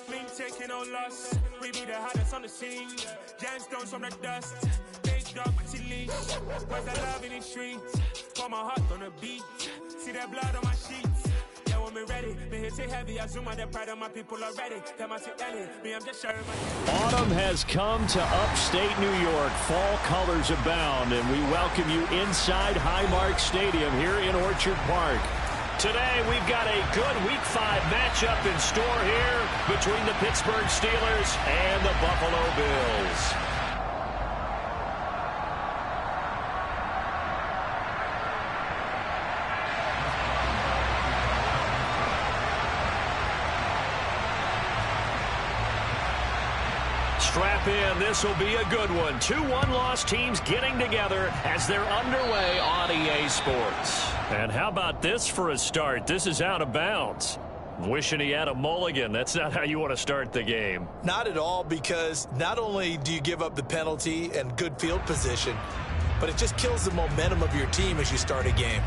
We ain't taking no loss. We be the hottest on the scene. Gemstones from the dust. Big dog, but she leash. Where's the love in the streets? Pour my heart on the beat. See that blood on my sheets. Yeah, when we ready. Been hit heavy. I zoom out the pride of my people already. Tell my shit Ellie. Me, I'm just sharing my. Autumn has come to upstate New York. Fall colors abound, and we welcome you inside Highmark Stadium here in Orchard Park. Today, we've got a good Week 5 matchup in store here between the Pittsburgh Steelers and the Buffalo Bills. Strap in. This will be a good one. 2 one-loss teams getting together as they're underway on EA Sports. And how about this for a start? This is out of bounds. Wishing he had a mulligan. That's not how you want to start the game. Not at all, because not only do you give up the penalty and good field position, but it just kills the momentum of your team as you start a game.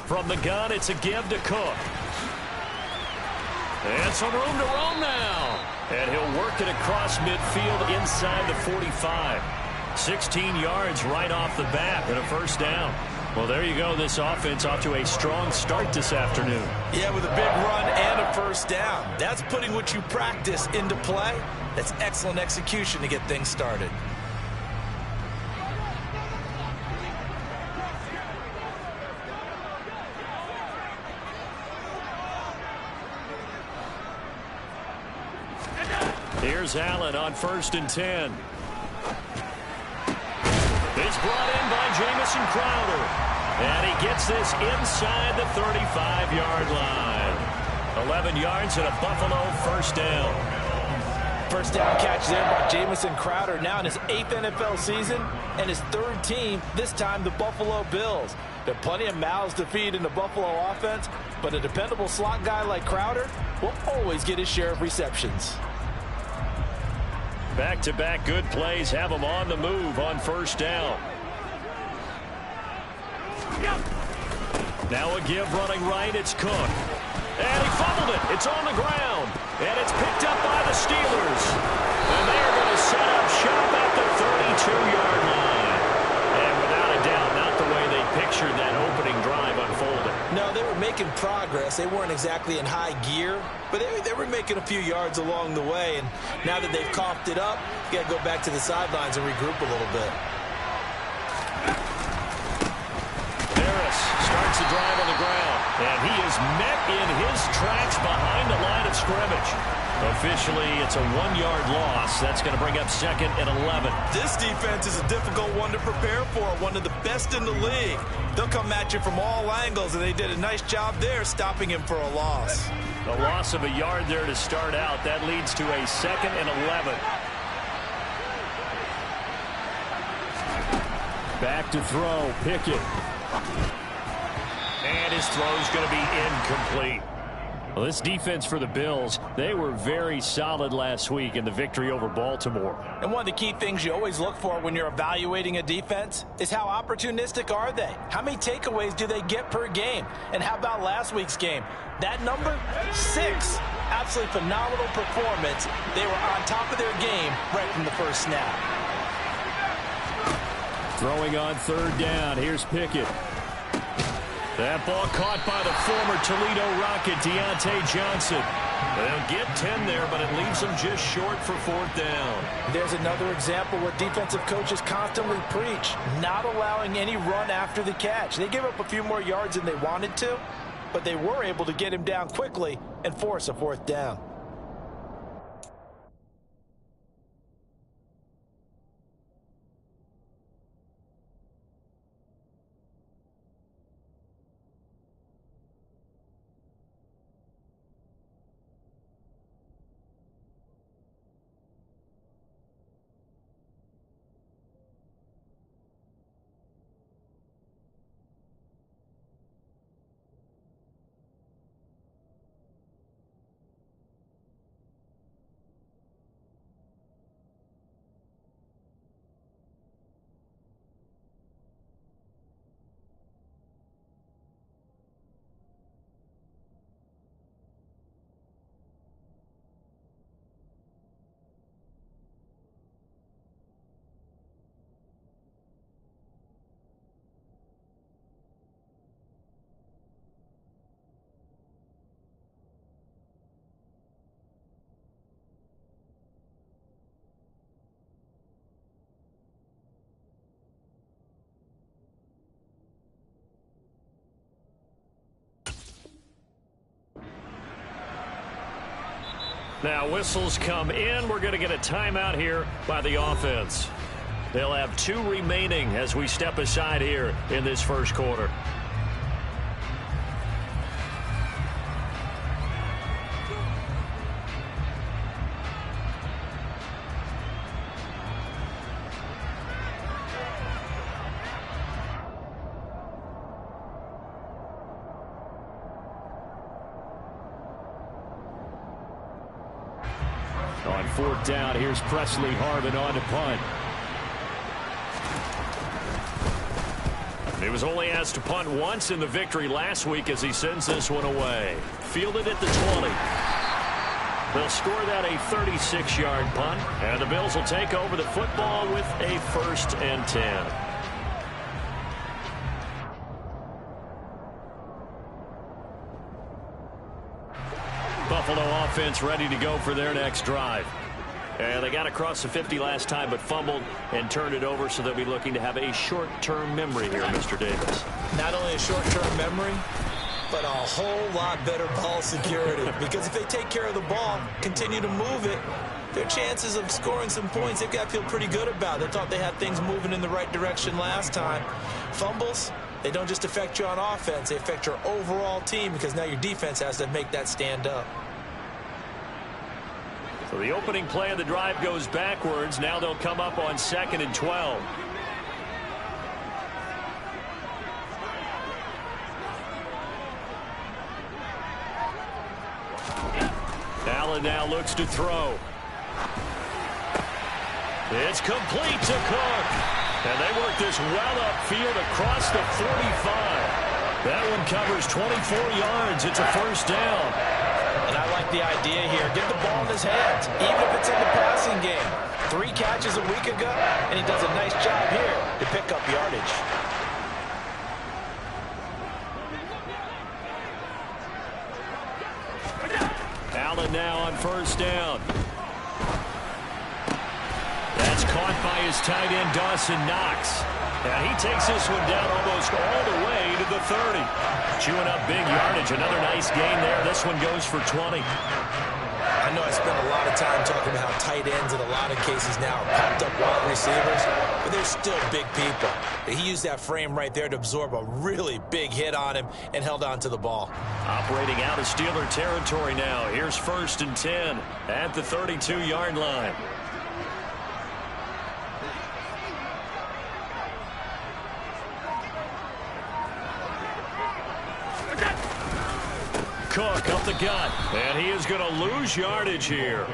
From the gun, it's a give to Cook. And some room to roam now. And he'll work it across midfield inside the 45. 16 yards right off the bat and a first down. Well, there you go. This offense off to a strong start this afternoon. Yeah, with a big run and a first down. That's putting what you practice into play. That's excellent execution to get things started. Here's Allen on 1st and 10. It's brought in by Jamison Crowder. And he gets this inside the 35-yard line. 11 yards and a Buffalo first down. First down catch there by Jamison Crowder, now in his 8th NFL season and his 3rd team, this time the Buffalo Bills. There are plenty of mouths to feed in the Buffalo offense, but a dependable slot guy like Crowder will always get his share of receptions. Back-to-back good plays have him on the move on first down. Now a give running right, it's Cook. And he fumbled it. It's on the ground. And it's picked up by the Steelers. And they're going to set up shop at the 32-yard line. And without a doubt, not the way they pictured that opening drive unfolding. No, they were making progress. They weren't exactly in high gear, but they were making a few yards along the way. And now that they've coughed it up, you got to go back to the sidelines and regroup a little bit. Harris starts the drive on the ground, and he is met in his tracks behind the line of scrimmage. Officially, it's a 1-yard loss. That's going to bring up 2nd and 11. This defense is a difficult one to prepare for, one of the best in the league. They'll come at you from all angles, and they did a nice job there stopping him for a loss. A loss of a yard there to start out. That leads to a 2nd and 11. Back to throw, Pickett. And his throw is going to be incomplete. Well, this defense for the Bills, they were very solid last week in the victory over Baltimore. And one of the key things you always look for when you're evaluating a defense is how opportunistic are they? How many takeaways do they get per game? And how about last week's game? That number, 6. Absolutely phenomenal performance. They were on top of their game right from the first snap. Throwing on 3rd down. Here's Pickett. That ball caught by the former Toledo Rocket, Deontay Johnson. They'll get 10 there, but it leaves them just short for 4th down. There's another example what defensive coaches constantly preach, not allowing any run after the catch. They gave up a few more yards than they wanted to, but they were able to get him down quickly and force a 4th down. Now whistles come in. We're going to get a timeout here by the offense. They'll have 2 remaining as we step aside here in this first quarter. On 4th down, here's Presley Harvin on to punt. He was only asked to punt once in the victory last week as he sends this one away. Fielded at the 20. They'll score that a 36-yard punt, and the Bills will take over the football with a 1st and 10. Buffalo offense ready to go for their next drive. And they got across the 50 last time but fumbled and turned it over, so they'll be looking to have a short-term memory here, Mr. Davis. Not only a short-term memory, but a whole lot better ball security. Because if they take care of the ball, continue to move it, their chances of scoring some points, they've got to feel pretty good about. They thought they had things moving in the right direction last time. Fumbles, they don't just affect you on offense, they affect your overall team because now your defense has to make that stand up. So the opening play of the drive goes backwards. Now they'll come up on 2nd and 12. Allen now looks to throw. It's complete to Cook. And they work this well upfield across the 45. That one covers 24 yards. It's a 1st down. And I like the idea here. Get the ball in his hands, even if it's in the passing game. 3 catches a week ago, and he does a nice job here to pick up yardage. Allen now on 1st down. That's caught by his tight end, Dawson Knox. And he takes this one down almost all the way to the 30. Chewing up big yardage. Another nice gain there. This one goes for 20. I know I spent a lot of time talking about how tight ends in a lot of cases now are pumped up wide receivers, but they're still big people. He used that frame right there to absorb a really big hit on him and held on to the ball. Operating out of Steeler territory now. Here's 1st and 10 at the 32-yard line. Cook up the gut, and he is going to lose yardage here.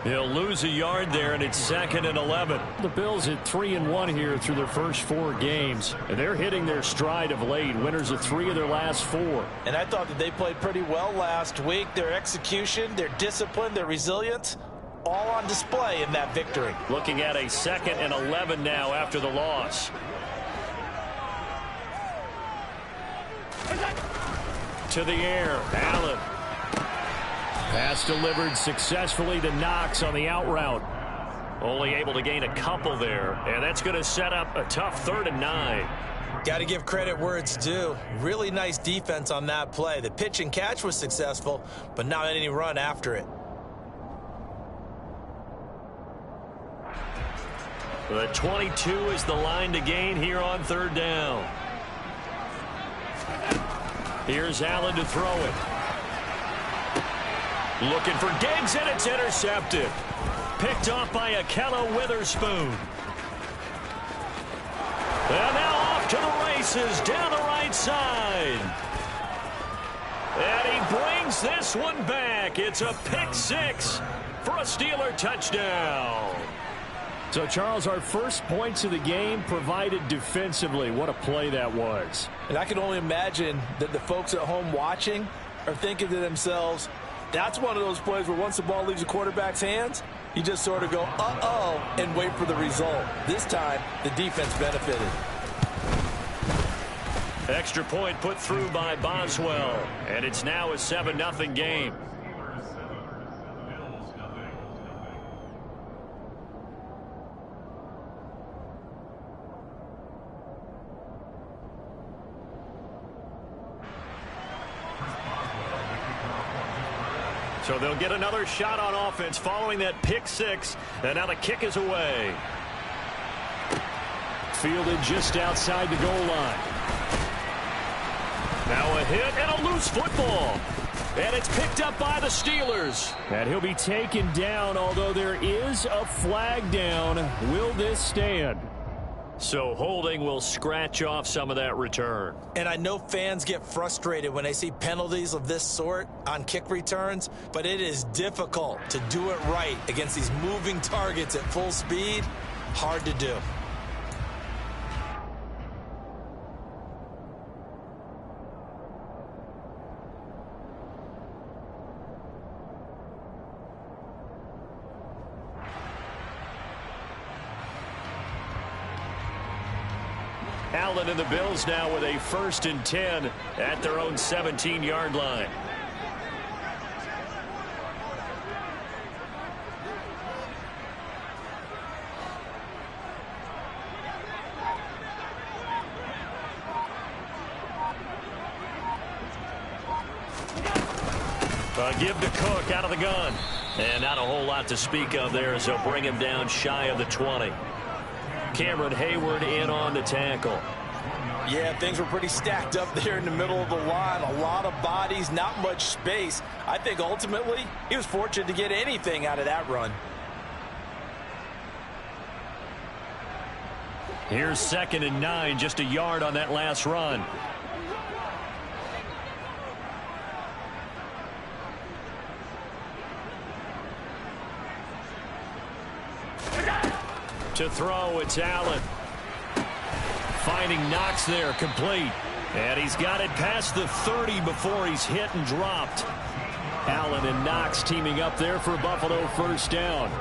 He'll lose a yard there, and it's 2nd and 11. The Bills at 3-1 here through their first 4 games, and they're hitting their stride of late. Winners of 3 of their last 4. And I thought that they played pretty well last week. Their execution, their discipline, their resilience, all on display in that victory. Looking at a 2nd and 11 now after the loss. To the air, Allen. Pass delivered successfully to Knox on the out route. Only able to gain a couple there, and that's going to set up a tough 3rd and 9. Got to give credit where it's due. Really nice defense on that play. The pitch and catch was successful, but not any run after it. The 22 is the line to gain here on 3rd down. Here's Allen to throw it. Looking for Diggs, and it's intercepted. Picked off by Akello Witherspoon. And now off to the races down the right side. And he brings this one back. It's a pick 6 for a Steeler touchdown. So, Charles, our first points of the game provided defensively. What a play that was. And I can only imagine that the folks at home watching are thinking to themselves, that's one of those plays where once the ball leaves the quarterback's hands, you just sort of go, uh-oh, and wait for the result. This time, the defense benefited. Extra point put through by Boswell. And it's now a 7-0 game. So they'll get another shot on offense following that pick six. And now the kick is away. Fielded just outside the goal line. Now a hit and a loose football. And it's picked up by the Steelers. And he'll be taken down, although there is a flag down. Will this stand? So holding will scratch off some of that return. And I know fans get frustrated when they see penalties of this sort on kick returns, but it is difficult to do it right against these moving targets at full speed. Hard to do. Allen and the Bills now with a 1st and 10 at their own 17-yard line. Give to Cook out of the gun. And not a whole lot to speak of there as they'll bring him down shy of the 20. Cameron Hayward in on the tackle. Yeah, things were pretty stacked up there in the middle of the line. A lot of bodies, not much space. I think ultimately he was fortunate to get anything out of that run. Here's 2nd and 9, just a yard on that last run. To throw, it's Allen. Finding Knox there, complete. And he's got it past the 30 before he's hit and dropped. Allen and Knox teaming up there for Buffalo 1st down.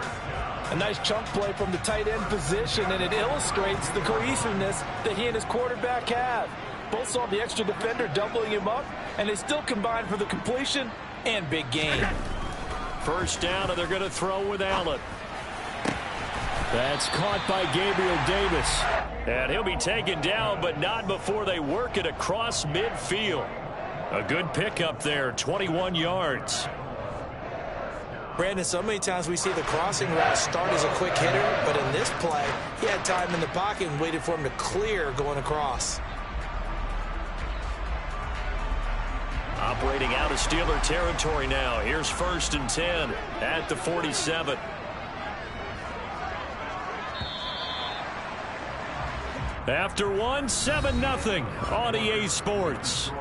A nice chunk play from the tight end position, and it illustrates the cohesiveness that he and his quarterback have. Both saw the extra defender doubling him up, and they still combined for the completion and big gain. 1st down, and they're going to throw with Allen. That's caught by Gabriel Davis. And he'll be taken down, but not before they work it across midfield. A good pickup there, 21 yards. Brandon, so many times we see the crossing route start as a quick hitter, but in this play, he had time in the pocket and waited for him to clear going across. Operating out of Steeler territory now. Here's 1st and 10 at the 47. After one, 7-0 on EA Sports.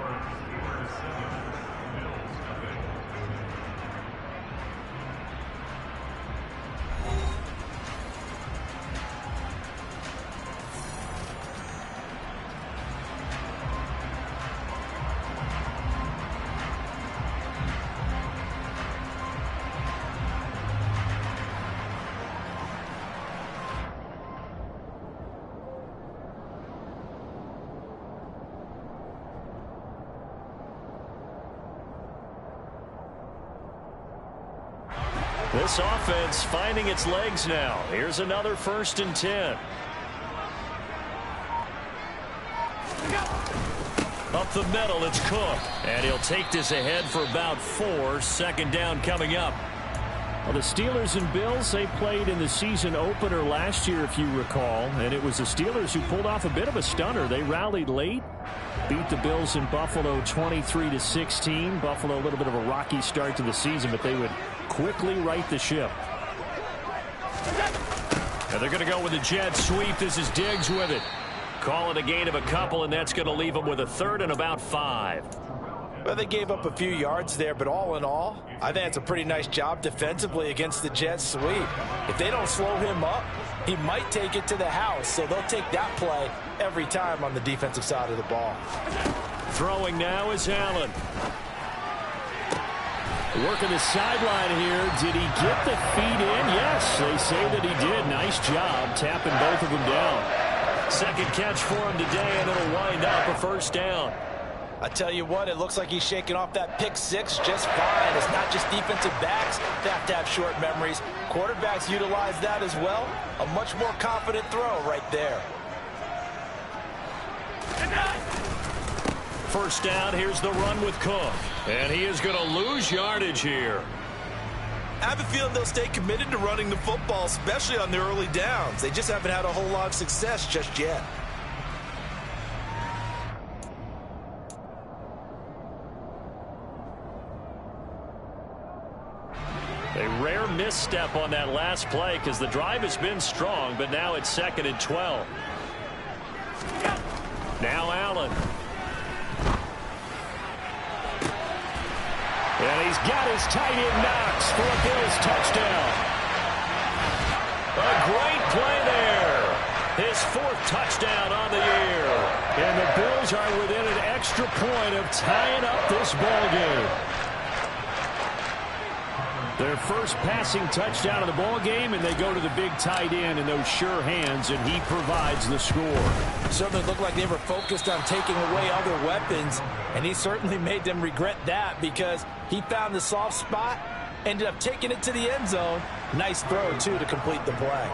This offense finding its legs now. Here's another 1st and 10. Up the middle, it's Cook. And he'll take this ahead for about 4. 2nd down coming up. Well, the Steelers and Bills, they played in the season opener last year, if you recall. And it was the Steelers who pulled off a bit of a stunner. They rallied late. Beat the Bills in Buffalo 23-16. Buffalo a little bit of a rocky start to the season, but they would quickly right the ship. And they're going to go with the jet sweep. This is Diggs with it. Call it a gain of a couple, and that's going to leave them with a 3rd and about 5. Well, they gave up a few yards there, but all in all, I think it's a pretty nice job defensively against the jet sweep. If they don't slow him up, he might take it to the house, so they'll take that play every time on the defensive side of the ball. Throwing now is Allen. Working the sideline here. Did he get the feet in? Yes, they say that he did. Nice job tapping both of them down. 2nd catch for him today, and it'll wind up a 1st down. I tell you what, it looks like he's shaking off that pick six just fine. It's not just defensive backs that have to have short memories. Quarterbacks utilize that as well. A much more confident throw right there. 1st down, here's the run with Cook. And he is going to lose yardage here. I have a feeling they'll stay committed to running the football, especially on the early downs. They just haven't had a whole lot of success just yet. A rare misstep on that last play because the drive has been strong, but now it's 2nd and 12. Now Allen. And he's got his tight end Knox for a Bills touchdown. A great play there. His 4th touchdown on the year. And the Bills are within an extra point of tying up this ball game. Their first passing touchdown of the ball game, and they go to the big tight end in those sure hands, and he provides the score. Certainly looked like they were focused on taking away other weapons, and he certainly made them regret that because he found the soft spot, ended up taking it to the end zone. Nice throw, too, to complete the play.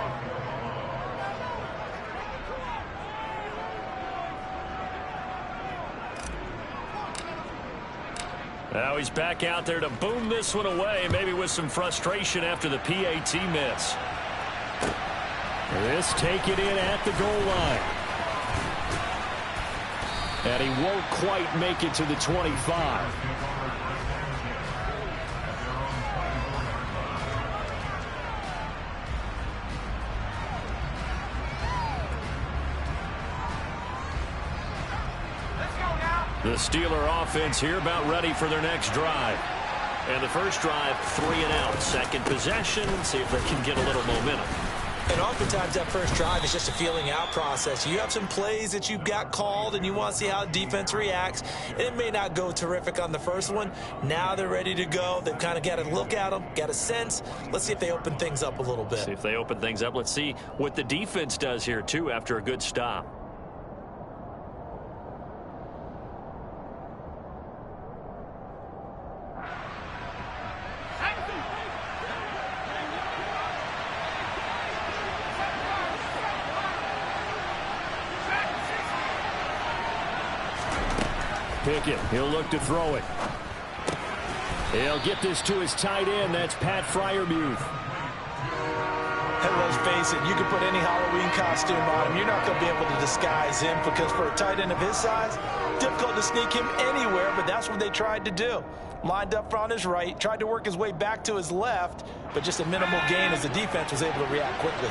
Now he's back out there to boom this one away, maybe with some frustration after the PAT miss. This take it in at the goal line. And he won't quite make it to the 25. The Steeler offense here about ready for their next drive. And the first drive, 3 and out. Second possession, see if they can get a little momentum. And oftentimes that first drive is just a feeling out process. You have some plays that you've got called and you want to see how the defense reacts. It may not go terrific on the first one. Now they're ready to go. They've kind of got to look at them, got a sense. Let's see if they open things up a little bit. See if they open things up. Let's see what the defense does here, too, after a good stop. Pickett, he'll look to throw it. He'll get this to his tight end. That's Pat Freiermuth. And let's face it, you can put any Halloween costume on him. You're not going to be able to disguise him because for a tight end of his size, difficult to sneak him anywhere, but that's what they tried to do. Lined up on his right, tried to work his way back to his left, but just a minimal gain as the defense was able to react quickly.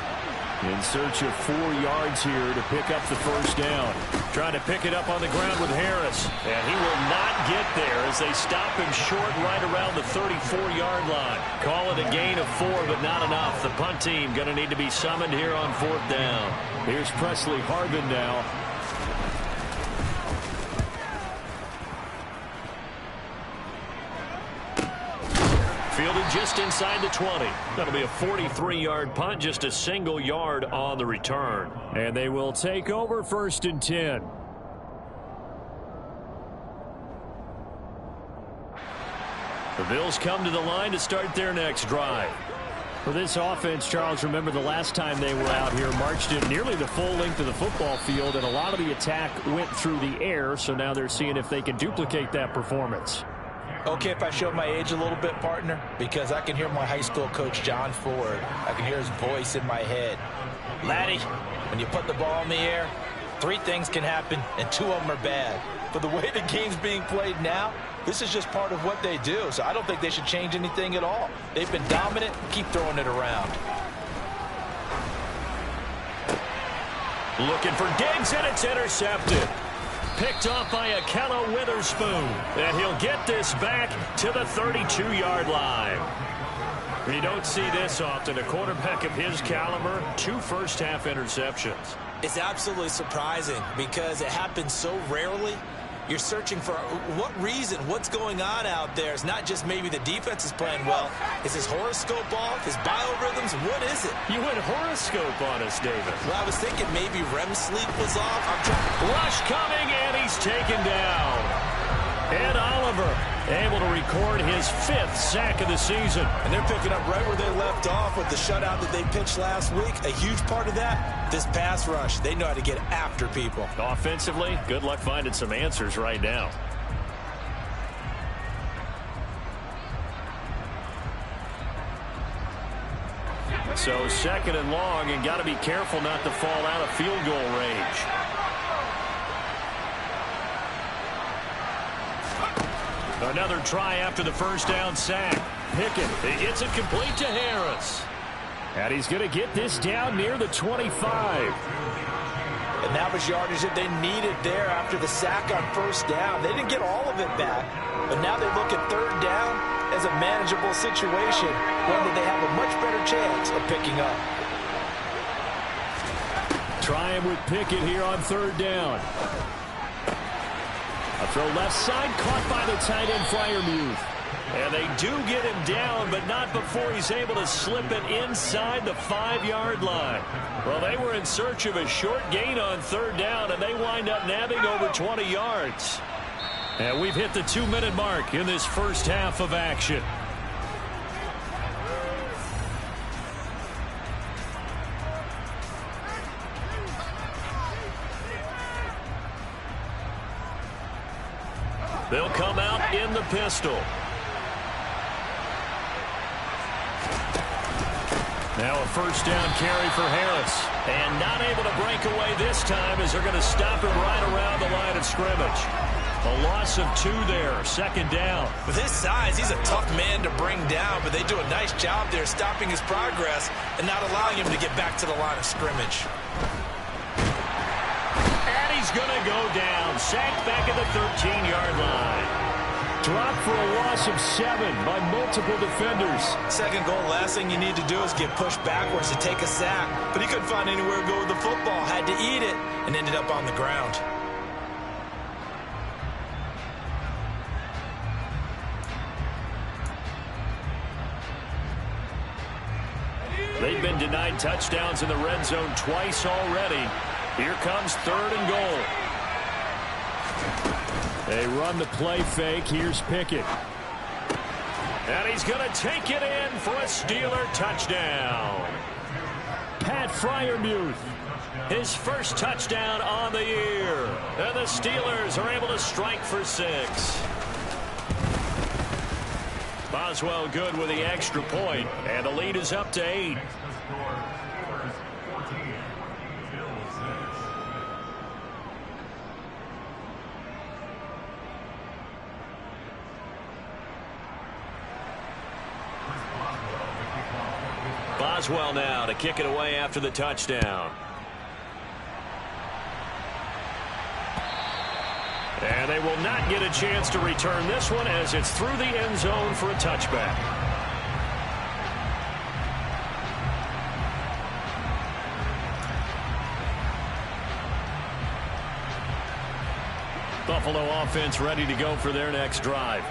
In search of 4 yards here to pick up the first down. Trying to pick it up on the ground with Harris. And he will not get there as they stop him short right around the 34-yard line. Call it a gain of 4, but not enough. The punt team going to need to be summoned here on 4th down. Here's Presley Harvin now. Fielded just inside the 20. That'll be a 43-yard punt, just a single yard on the return. And they will take over 1st and 10. The Bills come to the line to start their next drive. For this offense, Charles, remember the last time they were out here, marched in nearly the full length of the football field, and a lot of the attack went through the air, so now they're seeing if they can duplicate that performance. Okay, if I show my age a little bit, partner, because I can hear my high school coach, John Ford. I can hear his voice in my head. Laddie, when you put the ball in the air, 3 things can happen, and 2 of them are bad. But the way the game's being played now, this is just part of what they do, so I don't think they should change anything at all. They've been dominant. Keep throwing it around. Looking for Diggs, and it's intercepted. Picked off by Akello Witherspoon. And he'll get this back to the 32-yard line. You don't see this often. A quarterback of his caliber, 2 first-half interceptions. It's absolutely surprising because it happens so rarely. You're searching for what reason, what's going on out there. It's not just maybe the defense is playing well. Is his horoscope off? His biorhythms? What is it? You went horoscope on us, David. Well, I was thinking maybe REM sleep was off. Rush coming, and he's taken down. Ed Oliver able to record his 5th sack of the season. And they're picking up right where they left off with the shutout that they pitched last week. A huge part of that, this pass rush. They know how to get after people. Offensively, good luck finding some answers right now. So second and long, and got to be careful not to fall out of field goal range. Another try after the first down sack. Pickett, he gets it complete to Harris. And he's going to get this down near the 25. And that was yardage that they needed there after the sack on first down. They didn't get all of it back, but now they look at third down as a manageable situation, one that they have a much better chance of picking up. Trying with Pickett here on third down. A throw left side, caught by the tight end Freiermuth. And they do get him down, but not before he's able to slip it inside the 5-yard line. Well, they were in search of a short gain on third down, and they wind up nabbing over 20 yards. And we've hit the 2-minute mark in this first half of action. They'll come out in the pistol. Now a first down carry for Harris. And not able to break away this time as they're going to stop him right around the line of scrimmage. A loss of 2 there, second down. With his size, he's a tough man to bring down, but they do a nice job there stopping his progress and not allowing him to get back to the line of scrimmage. And he's going to go down, sacked back at the 13-yard line. Dropped for a loss of 7 by multiple defenders. Second goal, last thing you need to do is get pushed backwards to take a sack. But he couldn't find anywhere to go with the football. Had to eat it and ended up on the ground. They've been denied touchdowns in the red zone twice already. Here comes third and goal. They run the play fake. Here's Pickett. And he's going to take it in for a Steeler touchdown. Pat Freiermuth, his first touchdown on the year. And the Steelers are able to strike for 6. Boswell good with the extra point, and the lead is up to 8. Boswell now to kick it away after the touchdown. And they will not get a chance to return this one as it's through the end zone for a touchback. Buffalo offense ready to go for their next drive.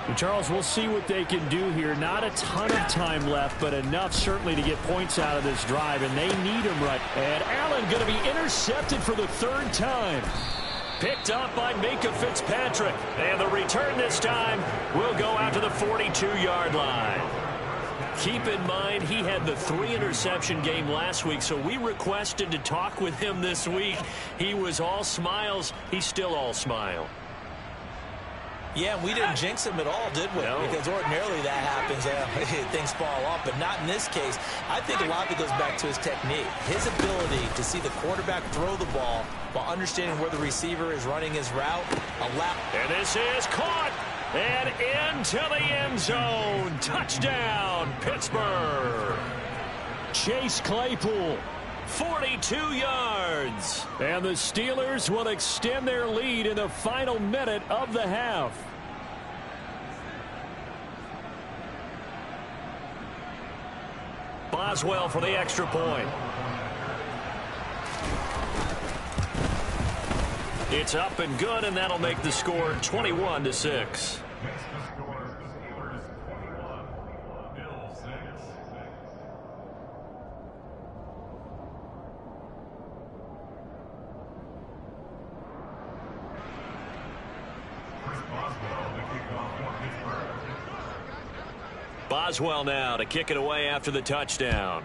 And Charles, we'll see what they can do here. Not a ton of time left, but enough certainly to get points out of this drive, and they need them right. And Allen going to be intercepted for the 3rd time. Picked up by Minka Fitzpatrick. And the return this time will go out to the 42-yard line. Keep in mind, he had the 3-interception game last week, so we requested to talk with him this week. He was all smiles. He's still all smile. Yeah, we didn't jinx him at all, did we? No. Because ordinarily that happens. Things fall off, but not in this case. I think a lot of it goes back to his technique. His ability to see the quarterback throw the ball while understanding where the receiver is running his route. And this is caught and into the end zone. Touchdown, Pittsburgh. Chase Claypool, 42 yards. And the Steelers will extend their lead in the final minute of the half. Boswell for the extra point. It's up and good, and that'll make the score 21-6. Boswell now to kick it away after the touchdown.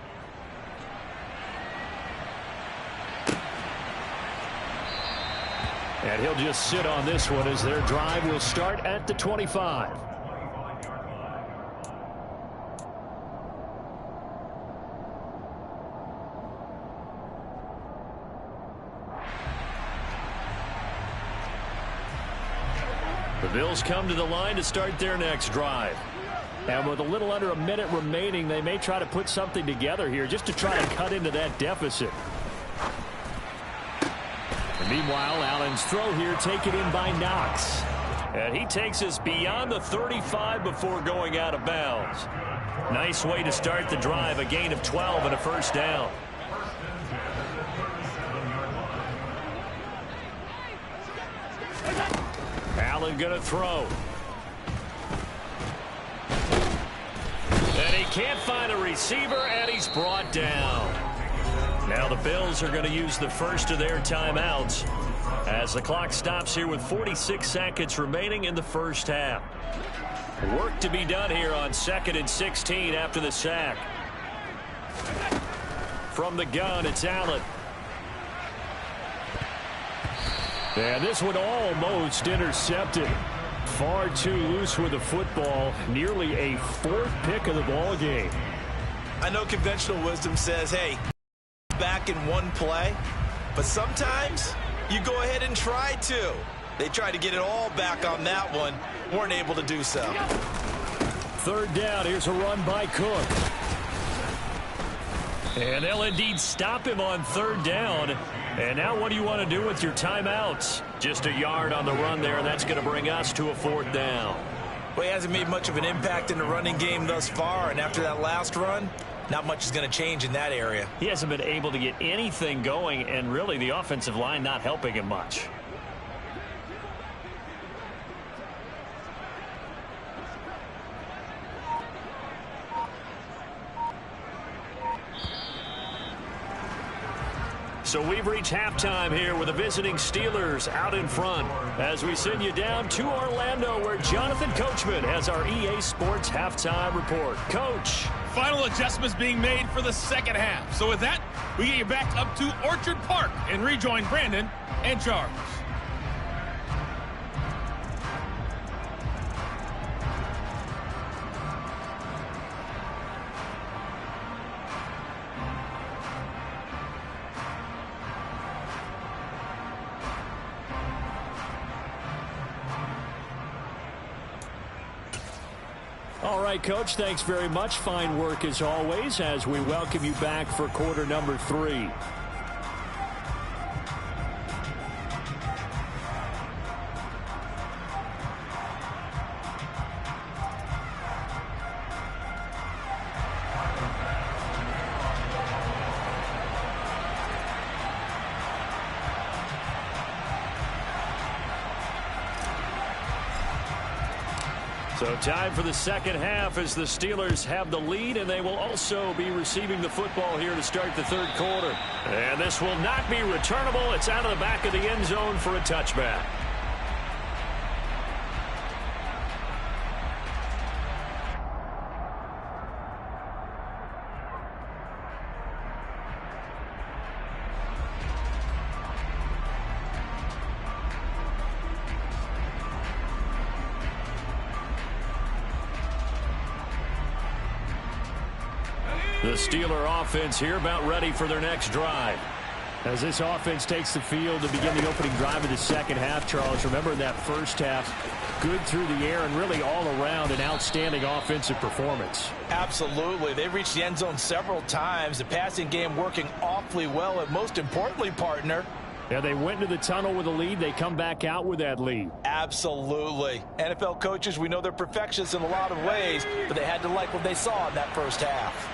And he'll just sit on this one as their drive will start at the 25. The Bills come to the line to start their next drive. And with a little under a minute remaining, they may try to put something together here just to try to cut into that deficit. And meanwhile, Allen's throw here taken in by Knox. And he takes us beyond the 35 before going out of bounds. Nice way to start the drive, a gain of 12 and a first down. Allen going to throw. And he can't find a receiver, and he's brought down. Now the Bills are going to use the first of their timeouts as the clock stops here with 46 seconds remaining in the first half. Work to be done here on 2nd and 16 after the sack. From the gun, it's Allen. And this one almost intercepted. Far too loose with the football. Nearly a 4th pick of the ball game. I know conventional wisdom says, hey, back in one play. But sometimes you go ahead and try to. They tried to get it all back on that one. Weren't able to do so. 3rd down. Here's a run by Cook. And they'll indeed stop him on 3rd down. And now what do you want to do with your timeouts? Just a yard on the run there, and that's going to bring us to a 4th down. Well, he hasn't made much of an impact in the running game thus far, and after that last run, not much is going to change in that area. He hasn't been able to get anything going, and really the offensive line not helping him much. So we've reached halftime here with the visiting Steelers out in front as we send you down to Orlando where Jonathan Coachman has our EA Sports halftime report. Coach. Final adjustments being made for the second half. So with that, we get you back up to Orchard Park and rejoin Brandon and Charles. All right, Coach, thanks very much. Fine work as always as we welcome you back for quarter number 3. So time for the second half as the Steelers have the lead, and they will also be receiving the football here to start the 3rd quarter. And this will not be returnable. It's out of the back of the end zone for a touchback. The Steeler offense here about ready for their next drive. As this offense takes the field to begin the opening drive of the second half, Charles, remember in that first half, good through the air and really all around an outstanding offensive performance. Absolutely. They reached the end zone several times. The passing game working awfully well, and most importantly, partner, yeah, they went into the tunnel with a lead. They come back out with that lead. Absolutely. NFL coaches, we know they're perfectionists in a lot of ways, but they had to like what they saw in that first half.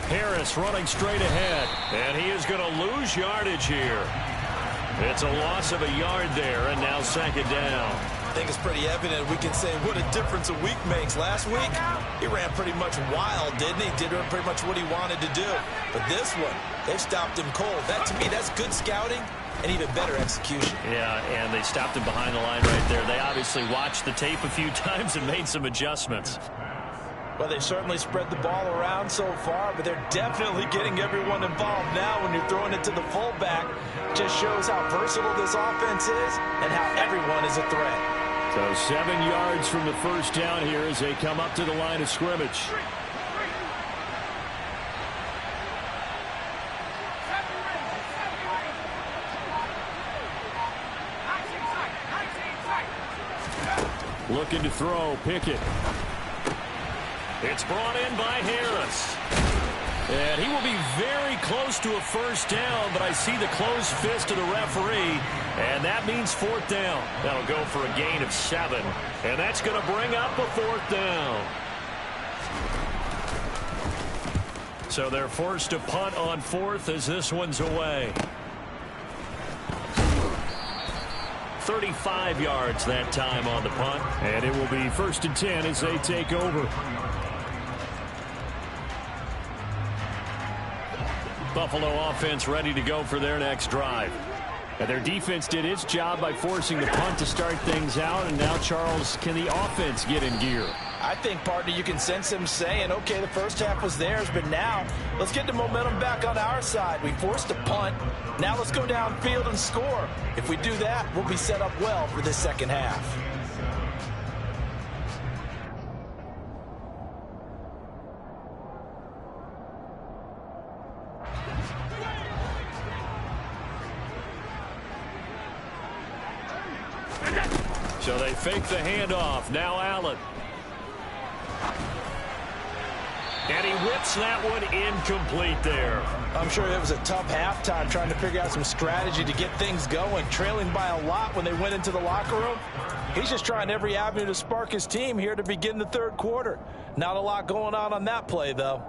Harris running straight ahead, and he is going to lose yardage here. It's a loss of a yard there, and now 2nd down. I think it's pretty evident. We can say what a difference a week makes. Last week, he ran pretty much wild, didn't he? Did pretty much what he wanted to do. But this one, they've stopped him cold. That, to me, that's good scouting and even better execution. Yeah, and they stopped him behind the line right there. They obviously watched the tape a few times and made some adjustments. Well, they've certainly spread the ball around so far, but they're definitely getting everyone involved now when you're throwing it to the fullback. Just shows how versatile this offense is and how everyone is a threat. So 7 yards from the first down here as they come up to the line of scrimmage. Looking to throw, Pickett. It's brought in by Harris. And he will be very close to a first down, but I see the closed fist of the referee, and that means fourth down. That'll go for a gain of 7, and that's going to bring up a fourth down. So they're forced to punt on fourth as this one's away. 35 yards that time on the punt. And it will be 1st and 10 as they take over. Buffalo offense ready to go for their next drive. And their defense did its job by forcing the punt to start things out. And now, Charles, can the offense get in gear? I think, partner, you can sense them saying, okay, the first half was theirs, but now let's get the momentum back on our side. We forced a punt. Now let's go downfield and score. If we do that, we'll be set up well for this second half. So they fake the handoff. Now Allen. And he whips that one incomplete there. I'm sure it was a tough halftime trying to figure out some strategy to get things going. Trailing by a lot when they went into the locker room. He's just trying every avenue to spark his team here to begin the third quarter. Not a lot going on that play, though.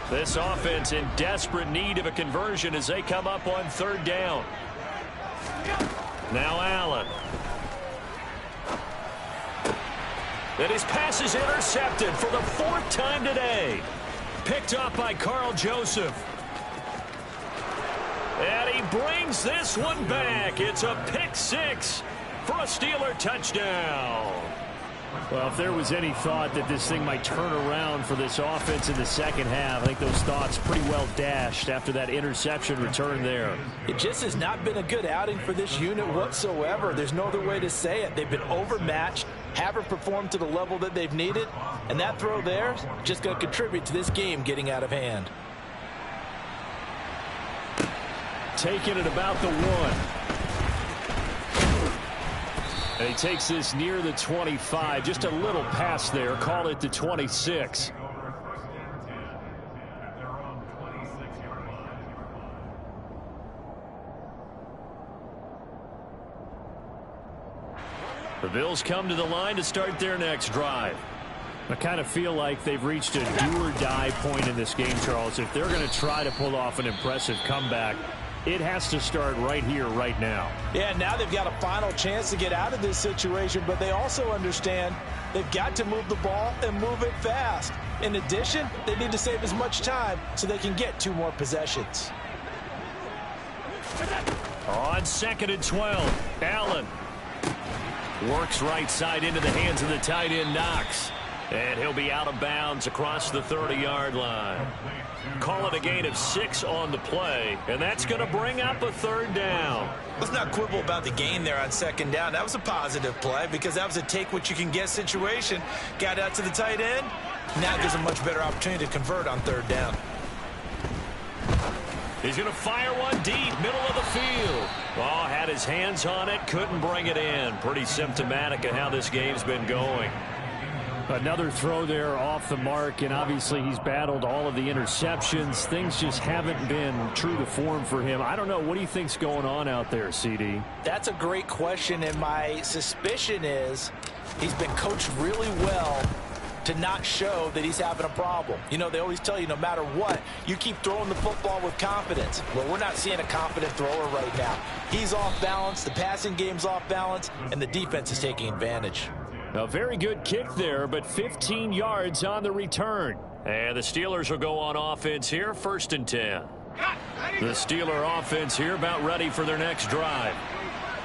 This offense in desperate need of a conversion as they come up on third down. Now Allen. And his pass is intercepted for the 4th time today. Picked up by Carl Joseph. And he brings this one back. It's a pick 6 for a Steeler touchdown. Well, if there was any thought that this thing might turn around for this offense in the second half, I think those thoughts pretty well dashed after that interception return there. It just has not been a good outing for this unit whatsoever. There's no other way to say it. They've been overmatched, haven't performed to the level that they've needed, and that throw there is just going to contribute to this game getting out of hand. Taking it about the 1. And he takes this near the 25. Just a little pass there. Call it the 26. The Bills come to the line to start their next drive. I kind of feel like they've reached a do-or-die point in this game, Charles. If they're going to try to pull off an impressive comeback, it has to start right here, right now. Yeah, now they've got a final chance to get out of this situation, but they also understand they've got to move the ball and move it fast. In addition, they need to save as much time so they can get 2 more possessions. On 2nd and 12, Allen works right side into the hands of the tight end, Knox. And he'll be out of bounds across the 30-yard line. Call it a gain of 6 on the play, and that's going to bring up a 3rd down. Let's not quibble about the gain there on 2nd down. That was a positive play because that was a take-what-you-can-get situation. Got out to the tight end. Now gives a much better opportunity to convert on 3rd down. He's going to fire one deep, middle of the field. Oh, had his hands on it, couldn't bring it in. Pretty symptomatic of how this game's been going. Another throw there off the mark, and obviously he's battled all of the interceptions. Things just haven't been true to form for him. I don't know. What do you think's going on out there, CD? That's a great question, and my suspicion is he's been coached really well to not show that he's having a problem. You know, they always tell you no matter what, you keep throwing the football with confidence. Well, we're not seeing a confident thrower right now. He's off balance, the passing game's off balance, and the defense is taking advantage. A very good kick there, but 15 yards on the return. And the Steelers will go on offense here, 1st and 10. The Steeler offense here about ready for their next drive.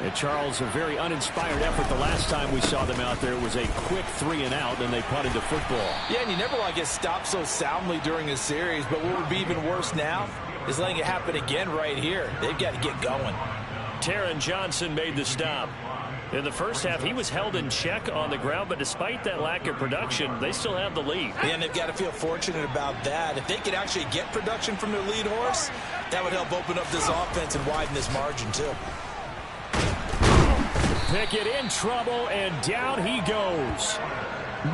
And Charles, a very uninspired effort the last time we saw them out there. It was a quick 3-and-out, then they punted the football. Yeah, and you never want to get stopped so soundly during a series, but what would be even worse now is letting it happen again right here. They've got to get going. Taron Johnson made the stop. In the first half, he was held in check on the ground, but despite that lack of production, they still have the lead. Yeah, and they've got to feel fortunate about that. If they could actually get production from their lead horse, that would help open up this offense and widen this margin, too. Pickett in trouble, and down he goes.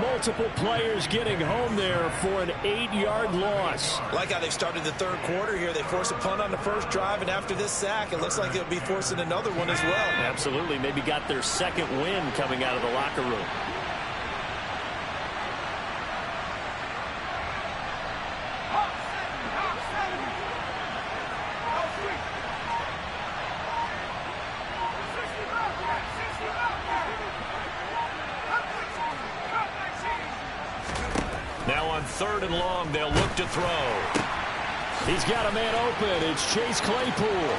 Multiple players getting home there for an 8-yard loss. Like how they've started the third quarter here. They force a punt on the first drive, and after this sack, it looks like they'll be forcing another one as well. Absolutely. Maybe got their second win coming out of the locker room. Now on 3rd and long, they'll look to throw. He's got a man open. It's Chase Claypool.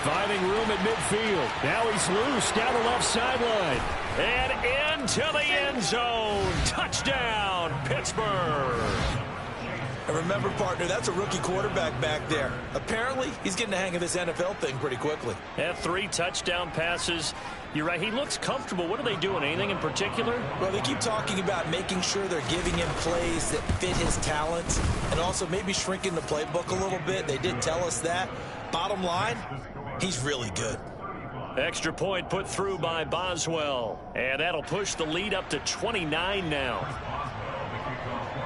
Finding room at midfield. Now he's loose down the left sideline. And into the end zone. Touchdown, Pittsburgh. And remember, partner, that's a rookie quarterback back there. Apparently, he's getting the hang of this NFL thing pretty quickly. Had 3 touchdown passes. You're right. He looks comfortable. What are they doing? Anything in particular? Well, they keep talking about making sure they're giving him plays that fit his talents and also maybe shrinking the playbook a little bit. They did tell us that. Bottom line, he's really good. Extra point put through by Boswell. And that'll push the lead up to 29 now.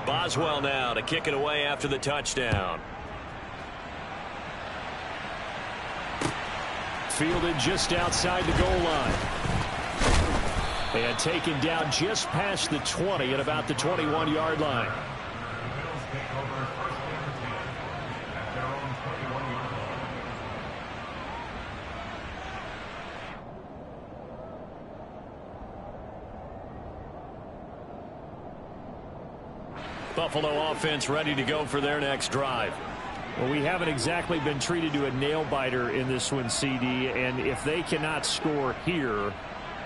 Boswell now to kick it away after the touchdown. Fielded just outside the goal line. And taken down just past the 20 at about the 21-yard line. Buffalo offense ready to go for their next drive. Well, we haven't exactly been treated to a nail-biter in this one, CD, and if they cannot score here,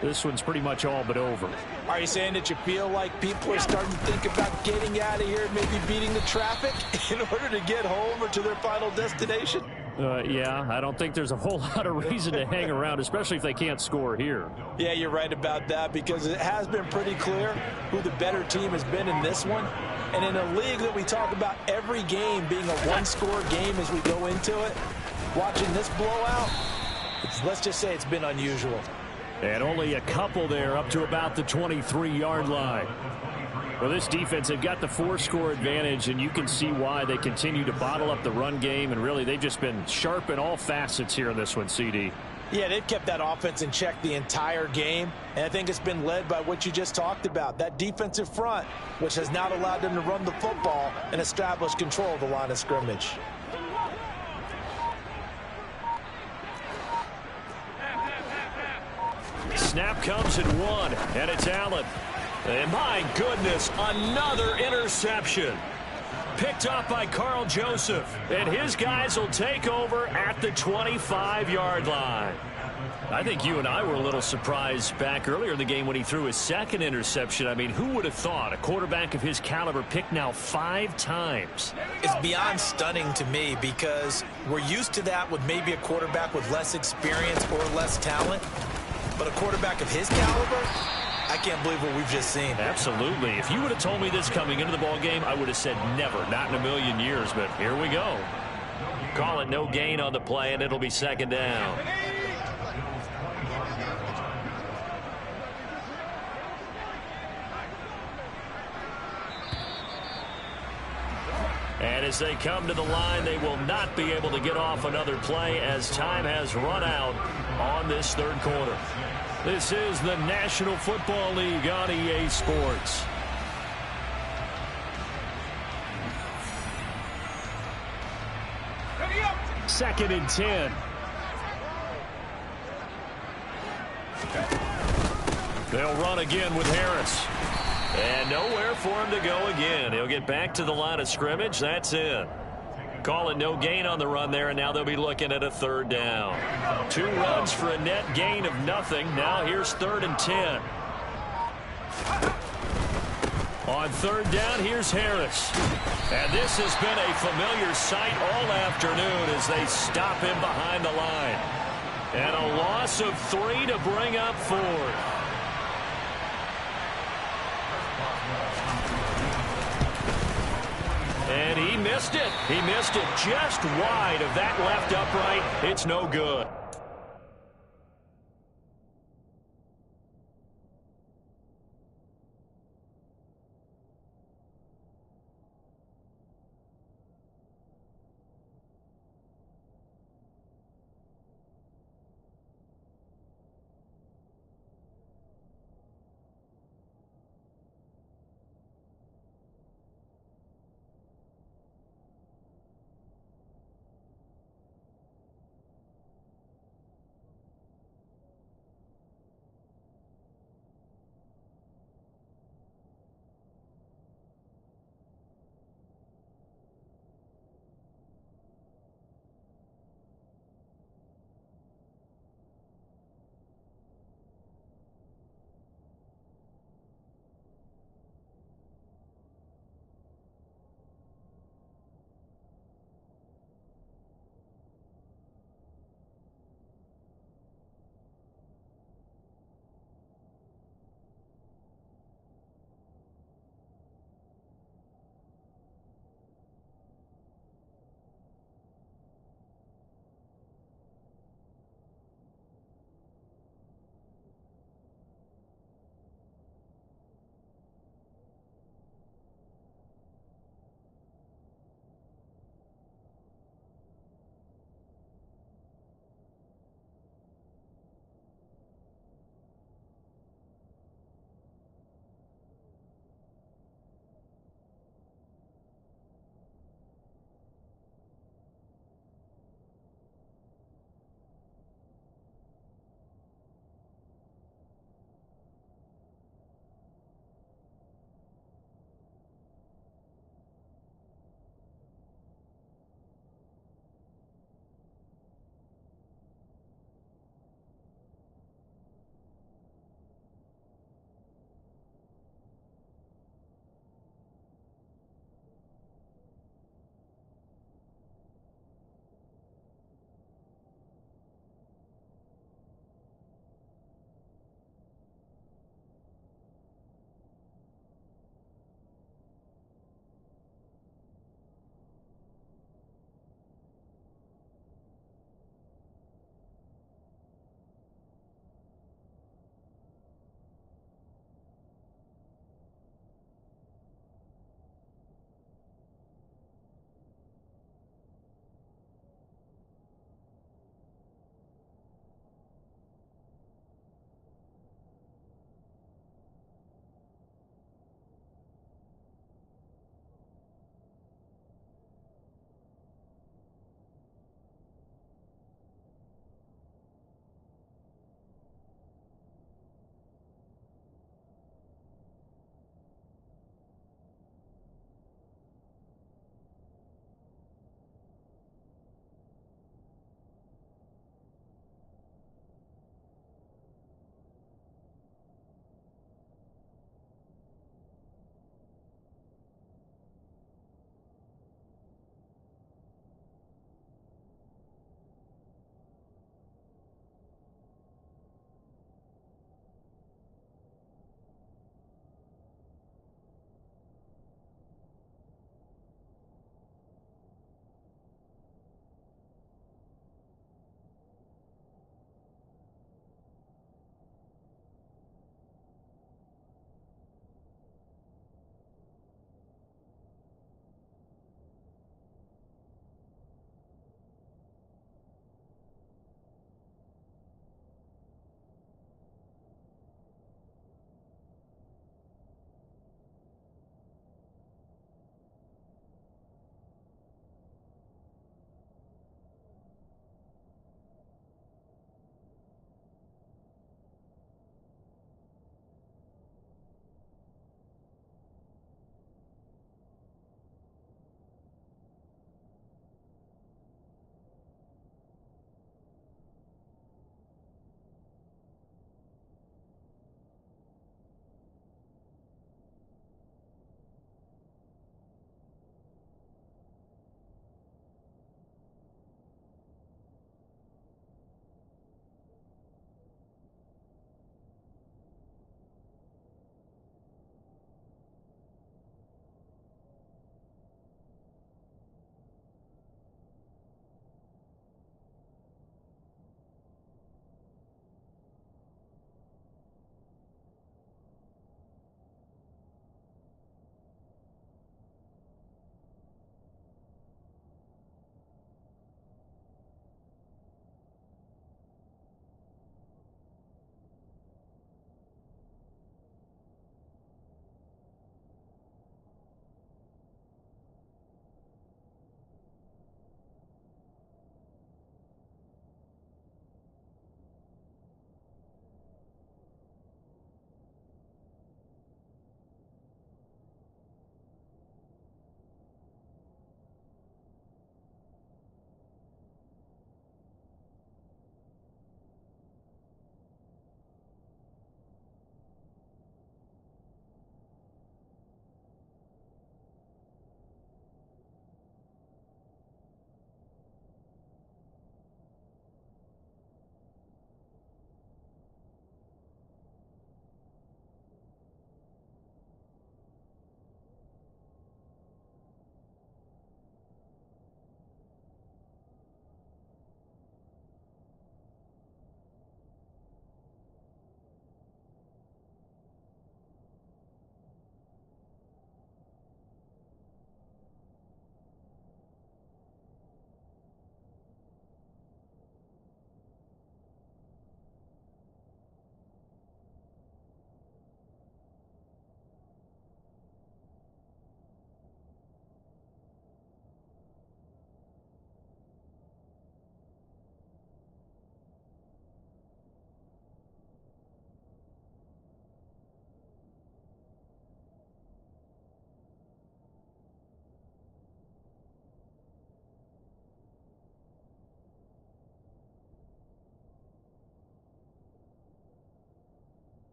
this one's pretty much all but over. Are you saying that you feel like people are starting to think about getting out of here, maybe beating the traffic in order to get home or to their final destination? Yeah, I don't think there's a whole lot of reason to hang around, especially if they can't score here. Yeah, you're right about that, because it has been pretty clear who the better team has been in this one. And in a league that we talk about every game being a one-score game as we go into it, watching this blowout, let's just say it's been unusual. And only a couple there up to about the 23-yard line. Well, this defense, they've got the 4-score advantage, and you can see why they continue to bottle up the run game, and really they've just been sharp in all facets here in this one, CD. Yeah, they've kept that offense in check the entire game, and I think it's been led by what you just talked about, that defensive front, which has not allowed them to run the football and establish control of the line of scrimmage. Snap comes at 1, and it's Allen. And my goodness, another interception. Picked off by Carl Joseph. And his guys will take over at the 25-yard line. I think you and I were a little surprised back earlier in the game when he threw his second interception. I mean, who would have thought a quarterback of his caliber picked now 5 times? It's beyond stunning to me, because we're used to that with maybe a quarterback with less experience or less talent. But a quarterback of his caliber, I can't believe what we've just seen. Absolutely. If you would have told me this coming into the ball game, I would have said never, not in a million years. But here we go. Call it no gain on the play, and it'll be second down. And as they come to the line, they will not be able to get off another play as time has run out on this third quarter. This is the National Football League on EA Sports. Second and 10. They'll run again with Harris. And nowhere for him to go again. He'll get back to the line of scrimmage. That's it. Call it no gain on the run there, and now they'll be looking at a third down. 2 runs for a net gain of nothing. Now here's 3rd and 10. On 3rd down, here's Harris. And this has been a familiar sight all afternoon as they stop him behind the line. And a loss of 3 to bring up 4th. And he missed it. He missed it just wide of that left upright. It's no good.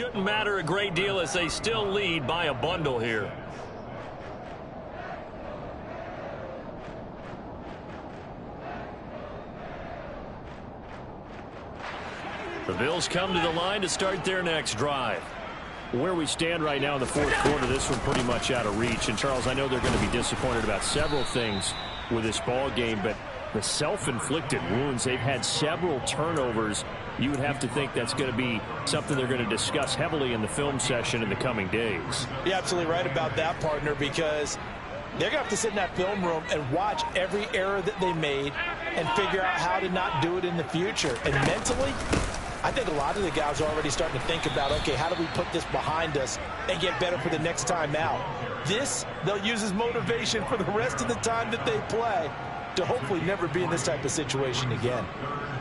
shouldn't matter a great deal as they still lead by a bundle here. The Bills come to the line to start their next drive. Where we stand right now in the fourth quarter, this one pretty much out of reach. And, Charles, I know they're going to be disappointed about several things with this ball game, but the self-inflicted wounds, they've had several turnovers. You would have to think that's going to be something they're going to discuss heavily in the film session in the coming days. You're absolutely right about that, partner, because they're going to have to sit in that film room and watch every error that they made and figure out how to not do it in the future. And mentally, I think a lot of the guys are already starting to think about, okay, how do we put this behind us and get better for the next time out? This, they'll use as motivation for the rest of the time that they play to hopefully never be in this type of situation again.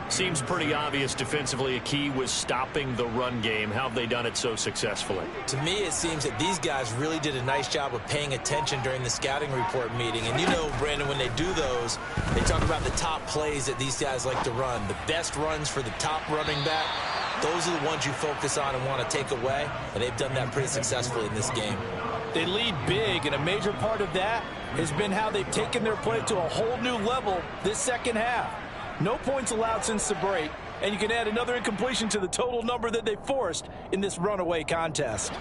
Seems pretty obvious defensively a key was stopping the run game. How have they done it so successfully? To me, it seems that these guys really did a nice job of paying attention during the scouting report meeting. And you know, Brandon, when they do those, they talk about the top plays that these guys like to run. The best runs for the top running back, those are the ones you focus on and want to take away. And they've done that pretty successfully in this game. They lead big, and a major part of that has been how they've taken their play to a whole new level this second half. No points allowed since the break, and you can add another incompletion to the total number that they forced in this runaway contest.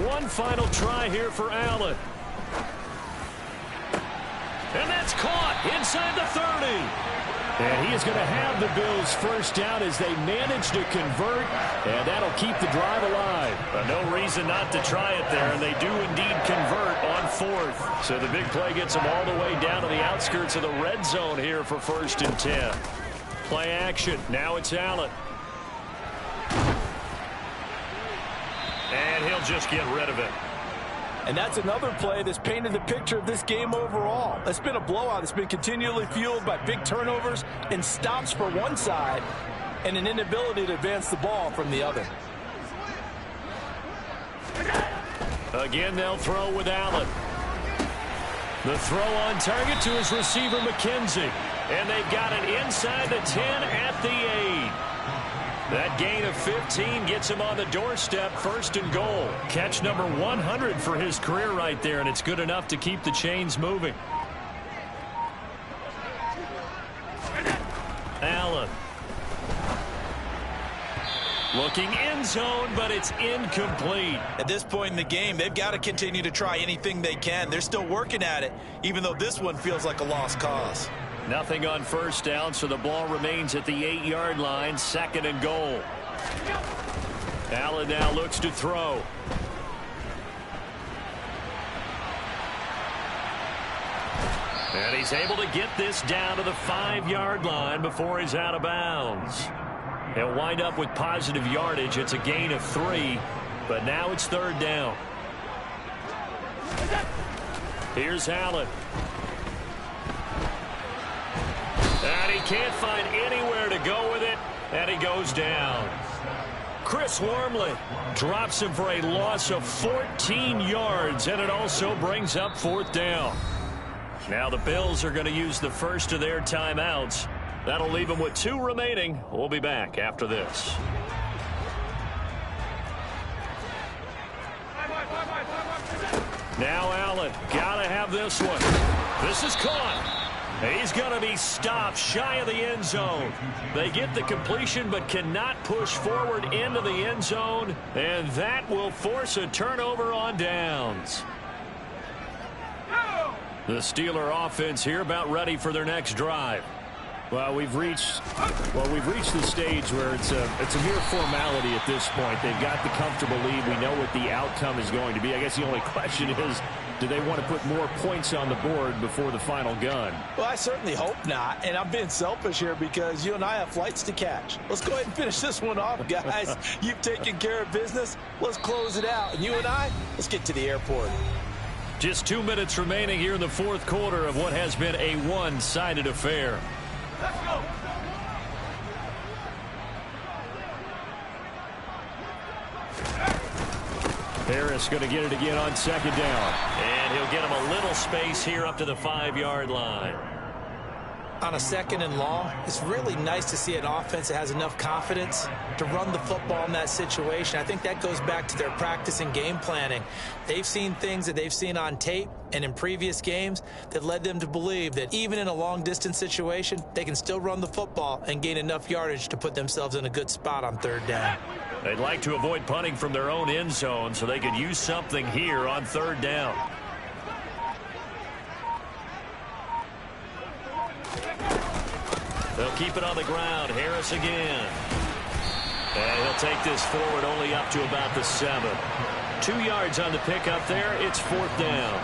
One final try here for Allen. And that's caught inside the 30. And he is going to have the Bills first down as they manage to convert, and that'll keep the drive alive. No reason not to try it there, and they do indeed convert on fourth. So the big play gets them all the way down to the outskirts of the red zone here for 1st and 10. Play action. Now it's Allen. And he'll just get rid of it. And that's another play that's painted the picture of this game overall. It's been a blowout. It's been continually fueled by big turnovers and stops for one side and an inability to advance the ball from the other. Again, they'll throw with Allen. The throw on target to his receiver, McKenzie. And they've got it inside the 10 at the 8. That gain of 15 gets him on the doorstep, 1st and goal. Catch number 100 for his career right there, and it's good enough to keep the chains moving. Allen. Looking end zone, but it's incomplete. At this point in the game, they've got to continue to try anything they can. They're still working at it, even though this one feels like a lost cause. Nothing on 1st down, so the ball remains at the 8-yard line, 2nd and goal. Allen now looks to throw. And he's able to get this down to the 5-yard line before he's out of bounds. He'll wind up with positive yardage. It's a gain of 3, but now it's 3rd down. Here's Allen. And he can't find anywhere to go with it, and he goes down. Chris Wormley drops him for a loss of 14 yards, and it also brings up 4th down. Now the Bills are going to use the first of their timeouts. That'll leave them with 2 remaining. We'll be back after this. Now Allen, gotta have this one. This is caught. He's going to be stopped shy of the end zone. They get the completion but cannot push forward into the end zone, and that will force a turnover on downs. The Steeler offense here about ready for their next drive. Well, we've reached the stage where it's a mere formality at this point. They've got the comfortable lead. We know what the outcome is going to be. I guess the only question is, do they want to put more points on the board before the final gun? Well, I certainly hope not. And I'm being selfish here because you and I have flights to catch. Let's go ahead and finish this one off, guys. You've taken care of business. Let's close it out. And you and I, let's get to the airport. Just 2 minutes remaining here in the fourth quarter of what has been a one-sided affair. Let's go. Harris going to get it again on 2nd down. And he'll get him a little space here up to the 5-yard line. On a 2nd and long, it's really nice to see an offense that has enough confidence to run the football in that situation. I think that goes back to their practice and game planning. They've seen things that they've seen on tape and in previous games that led them to believe that even in a long-distance situation, they can still run the football and gain enough yardage to put themselves in a good spot on 3rd down. They'd like to avoid punting from their own end zone so they could use something here on 3rd down. They'll keep it on the ground. Harris again. And he'll take this forward only up to about the 7. 2 yards on the pickup there. It's 4th down.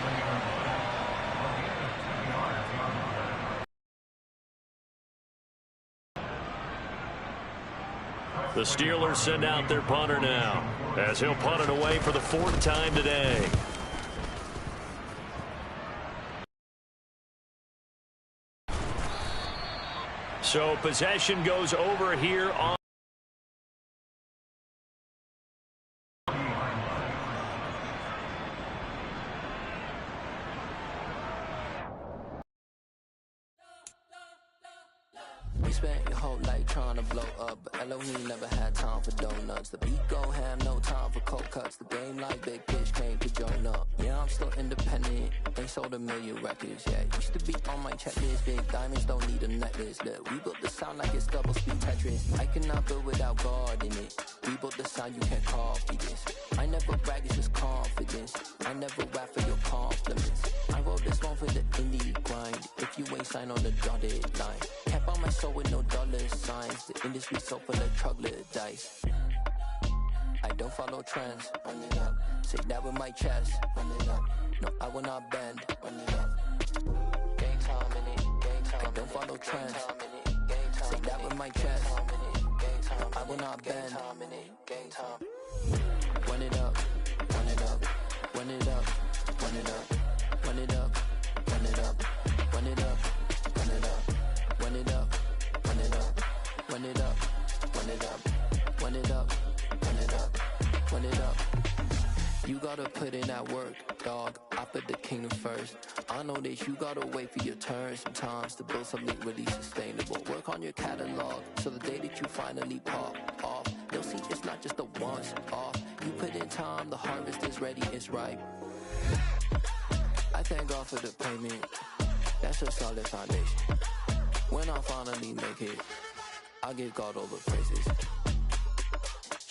The Steelers send out their punter now, as he'll punt it away for the 4th time today. So possession goes over here on. You spent your whole life trying to blow up, but Elohim never had time for donuts. The beat go ham, no time for cold cuts. The game like Big Fish came to join up. Yeah, I'm still independent, ain't sold a million records yet. Used to be on my checklist, big diamonds don't need a necklace. Look, we built the sound like it's double speed Tetris. I cannot build without God in it. We built the sound, you can't copy this. I never brag, it's just confidence. I never rap for your compliments. I wrote this one for the indie grind. If you ain't signed on the dotted line, can't buy my soul with no dollar signs. The industry so full of troglodytes. I don't follow trends. Run it up. Say that with my chest. Run it up. No, I will not bend. Run it up. Game time in it. Game time. I don't follow trends. Say that with my chest. No, I will not bend. Game time. Run it up. Run it up. Run it up. Run it up. Run it up. Run it up. Run it up. Run it up. Run it up. Run it up. Run it up. Run it up. Run it up. Run it up. Run it up. You gotta put in that work, dog. I put the kingdom first. I know that you gotta wait for your turn sometimes to build something really sustainable. Work on your catalog, so the day that you finally pop off, you'll see it's not just a once off. You put in time, the harvest is ready, it's ripe. I thank God for the payment. That's a solid foundation. When I finally make it, I'll give God all the praises.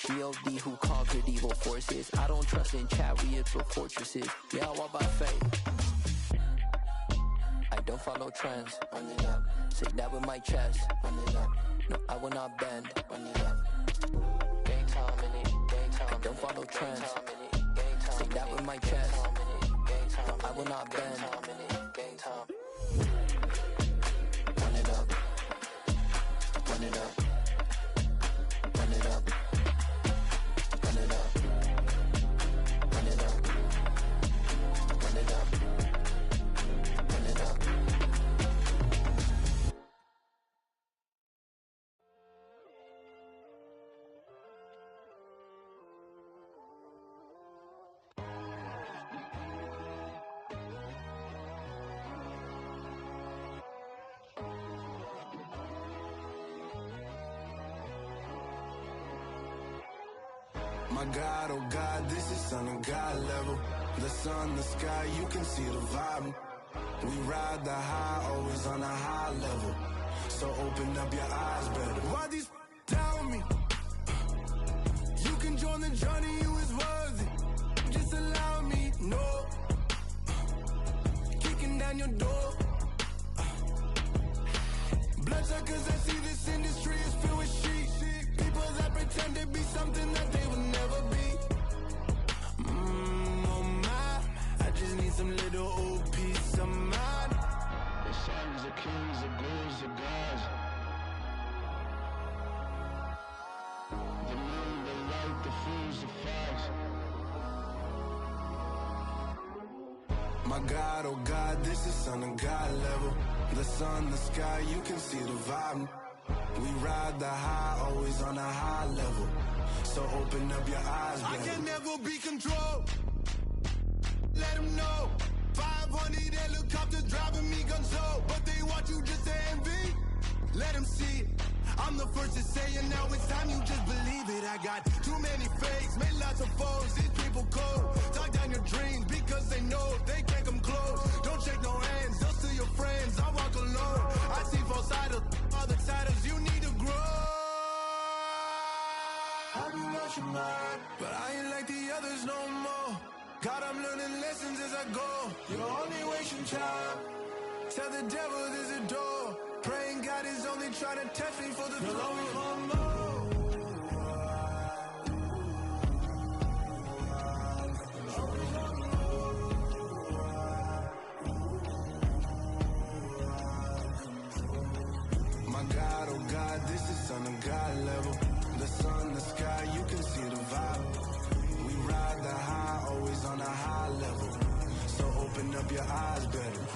G.O.D. who conquered evil forces. I don't trust in chariots or fortresses. Yeah, I walk by faith. I don't follow trends. Run it up. Say that with my chest. Run it up. No, I will not bend. Run it up. Game time in it. Game time. I don't follow trends. Say that with my chest. No, I will not bend. Game time. Run it up. Run it up. Run it up. Run it up. Run it up. Run it up. Run it up. My God, oh God, this is Son of God level. The sun, the sky, you can see the vibe. We ride the high, always on a high level. So open up your eyes better. Why these tell me? You can join the journey, you is worthy. Just allow me, no. Kicking down your door. Bloodshot cause I see this industry is filled with sheep. People that pretend to be something that they will never be. Oh my, I just need some little old peace of mind. The sons of kings, the ghouls, the gods. The moon, the light, the fools, the facts. My God, oh God, this is Son of God level. The sun, the sky, you can see the vibe. We ride the high, always on a high level. So open up your eyes, baby. I can never be controlled. Let them know. 500 helicopters driving me guns low, but they want you just to envy. let them see it. I'm the first to say it, now it's time you just believe it. I got too many fakes, made lots of foes, these people cold. Talk down your dreams because they know they can't come close. Don't shake no hands, those to your friends, I walk alone. I see false idols, other titles, you need to grow. I be rushing mine, but I ain't like the others no more. God, I'm learning lessons as I go. You're only wasting time. Tell the devil there's a door. Praying God is only trying to test me for the glory for more. My God, oh God, this is Son of God level. The sun, the sky, you can see the vibe. We ride the high, always on a high level. So open up your eyes better.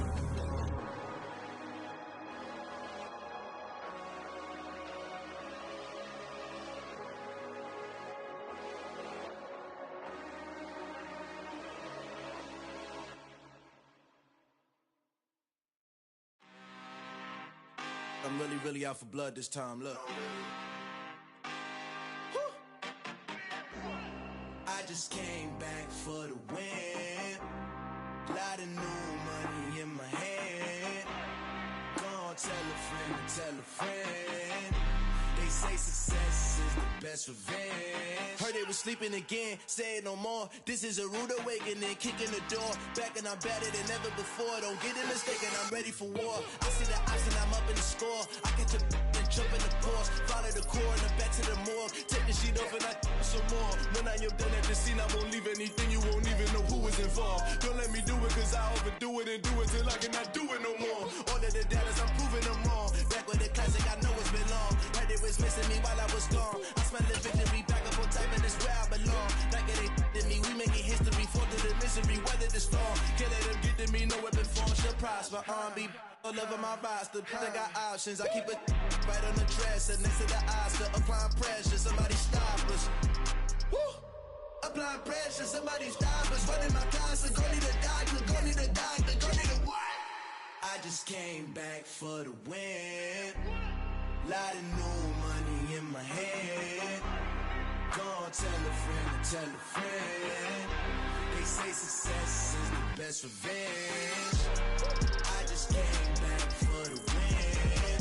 I'm really out for blood this time, look. I just came back for the win. Lot of new money in my hand. Gonna tell a friend to tell a friend. They say success is the best revenge. Heard they was sleeping again, say it no more. This is a rude awakening, kicking the door. Back and I'm better than ever before. Don't get it mistaken, I'm ready for war. I see the ops and I'm up in the score. I get to and jump in the course. Follow the core and then back to the morgue. Take the sheet off and I some more. When I am done at the scene, I won't leave anything. You won't even know who is involved. Don't let me do it cause I overdo it and do it till I cannot do it no more. All of the doubters, I'm proving them wrong. Back with the classic, I know it's been long. Heard it was missing me while I was gone. I smell the victory, back up on time and it's where I belong. Like it ain't to me, we making history. Fall to the misery, weather the storm. Can't let them get to me, no weapon form should prosper. R&B all over my roster, I got options. I keep it right on the dresser, next to the Oscar. Applying pressure, somebody stop us. Woo! Applying pressure, somebody stop us. Running my constant, go need a doctor, go need a doctor, go need a what? I just came back for the win. Lot of new money in my hand. Gonna tell a friend to tell a friend. They say success is the best revenge. I just came back for the win.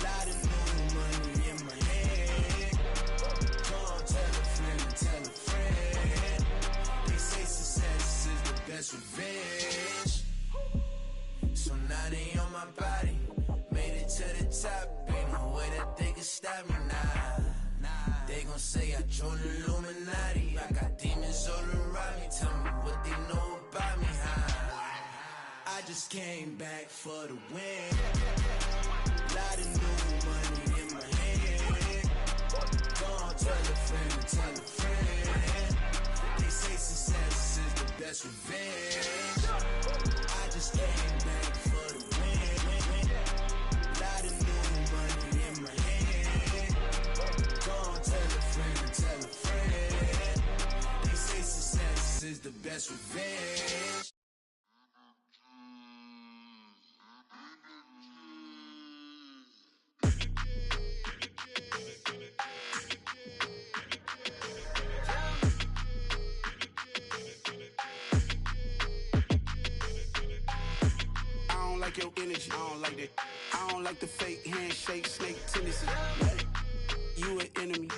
Lot of new money in my hand. Gonna tell a friend to tell a friend. They say success is the best revenge. So now they on my body. Made it to the top. Ain't no way that they can stop me now. They gon' say I joined the Illuminati. I got demons all around me. Tell me what they know about me, huh? I just came back for the win. Lot of new money in my hand. Gonna tell a friend to tell a friend. They say success is the best revenge. I just came back for the win. Lot of new money in my hand. Gonna tell a friend to tell a friend. They say success is the best revenge. I don't like your energy, I don't like that. I don't like the fake handshake, snake tendency. You an enemy.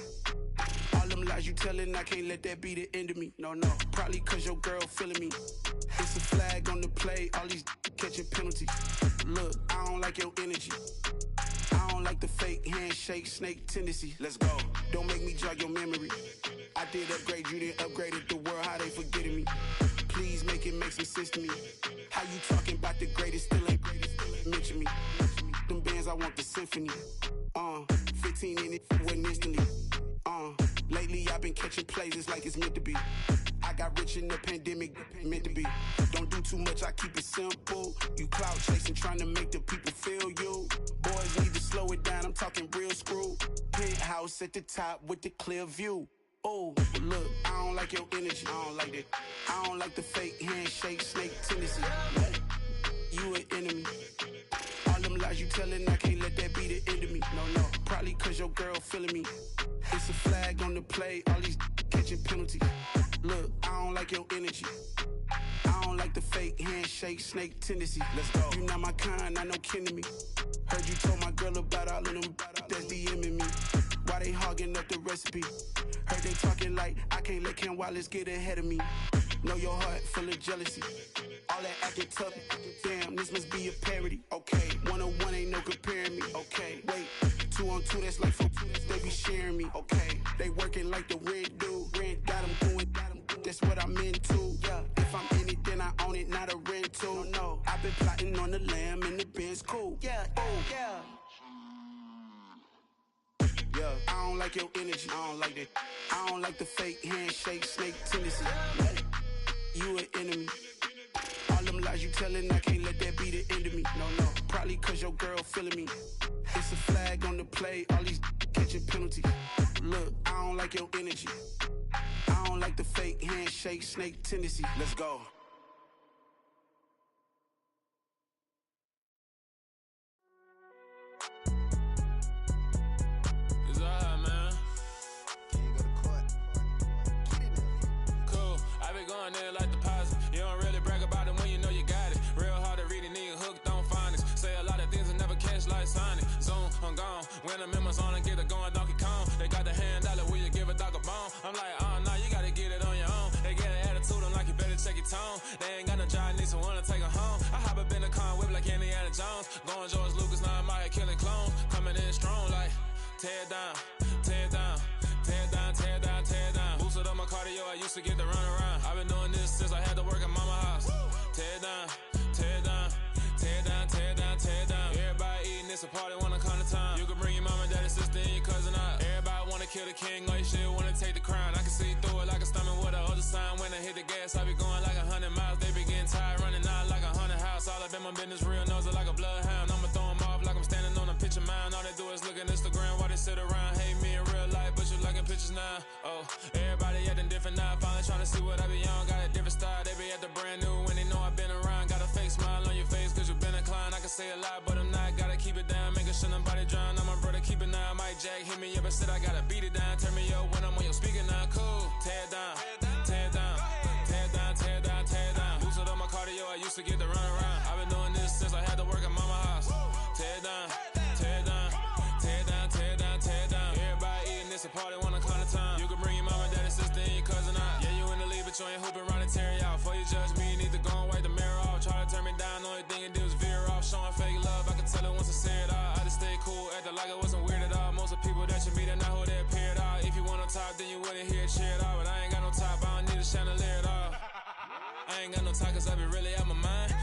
All them lies you telling, I can't let that be the end of me. No, probably cause your girl feeling me. It's a flag on the play, all these catching penalties. Look, I don't like your energy. I don't like the fake handshake, snake tendency. Let's go. Don't make me jog your memory. I did upgrade, you didn't upgrade it. The world, how they forgetting me. Please make it make some sense to me. How you talking about the greatest, still ain't mention me. Them bands, I want the symphony. 15 in it, wasn't instantly. Lately I've been catching plays, it's like it's meant to be. I got rich in the pandemic, meant to be. Don't do too much, I keep it simple. You clout chasing, trying to make the people feel you. Boys need to slow it down, I'm talking real screw. Penthouse at the top with the clear view. Oh, look, I don't like your energy, I don't like that. I don't like the fake handshake, snake tendency. You an enemy. All them lies you telling, I can't let that be the Probably cause your girl feeling me. It's a flag on the play, all these catching penalties. Look, I don't like your energy. I don't like the fake handshake, snake tendency. Let's go. You not my kind, not no kin to me. Heard you told my girl about all of them that's DMing me. Why they hogging up the recipe? Heard they talking like I can't let Ken Wallace get ahead of me. Know your heart full of jealousy. All that acting tough, damn, this must be a parody. Okay, 1-on-1 ain't no comparing me. Okay, wait, 2-on-2, that's like 4, they be sharing me. Okay, they working like the rent dude. Rent got them going, that's what I'm into. Yeah, if I'm in it, then I own it, not a rental. No, I've been plotting on the lamb and the Benz cool. Yeah, oh, yeah. Yeah, I don't like your energy, I don't like that. I don't like the fake handshake, snake tendency. You an enemy. All them lies you telling, I can't let that be the end of me. No, probably cause your girl feeling me. It's a flag on the play, all these catching penalties. Look, I don't like your energy. I don't like the fake handshake, snake tendency. Let's go. It's alright, man. Can you go to court? Get in there. Cool. I been going there like deposit. You don't really brag about it when you know you got it. Real hard to read a nigga hooked on phonics. Say a lot of things and never catch like Sonic. Zoom, I'm gone. When the members on and get it going Donkey Kong. They got the hand dollar, will you give a dog a bone? I'm like, oh no, you gotta get it on your own. They get an attitude, I'm like, you better check your tone. They ain't got no job, need someone to take her home. I hop up in the car, whip like Indiana Jones. Going George Lucas, now I'm out here killing clones. Coming in strong like, tear down, tear down, tear down, tear down, tear down. Boosted up my cardio, I used to get to run around. I've been doing this since I had to work at mama house. Tear down, tear down, tear down, tear down, tear down. Everybody eating, it's a party, wanna come to time. You can bring your mama, daddy, sister, and your cousin out. Everybody wanna kill the king, or you shit wanna take the crown. I can see through it like a stomach with a other sign. When I hit the gas, I be going like 100 miles. They be getting tired, running out like 100 house. All up in my business, real nose like a bloodhound. I'ma throw them off like I'm standing on a picture mound. All they do is look at Instagram while they sit around. Hate me in real life, but you liking pictures now. Oh, everybody acting different now. Finally trying to see what I be on. Got a different style, they be at the brand new when they know I've been around. Got a fake smile on your face cause you been inclined. I can say a lot, but I'm not. Gotta keep it down, making sure nobody drown. I'm my brother, keep it now. Mike Jack hit me up and said I gotta beat it down. Turn me up when I'm on your speaker now. Cool, tear down, tear down, tear down, tear down, tear down. Boosted up my cardio, I used to get to run around. I've been doing this since I had to work at mama house. Tear down, tear down, tear down, tear down, tear down. Everybody eating, it's a party, wanna come to time. You can bring your mama, daddy, sister, and your cousin out. Yeah, you in the lead, but you ain't hooping around and tearing out. Before you judge me, you need to go and wipe the mirror off. Try to turn me down, only thing it did was veer off. Showing fake love, I can tell it once I say it all. I just stay cool, acting like it wasn't weird at all. Most of the people that you meet are not who they appear at all. If you want on top, then you wouldn't hear it cheer at all. But I ain't got no top, I don't need a chandelier at all. I ain't got no top cause I be really out my mind.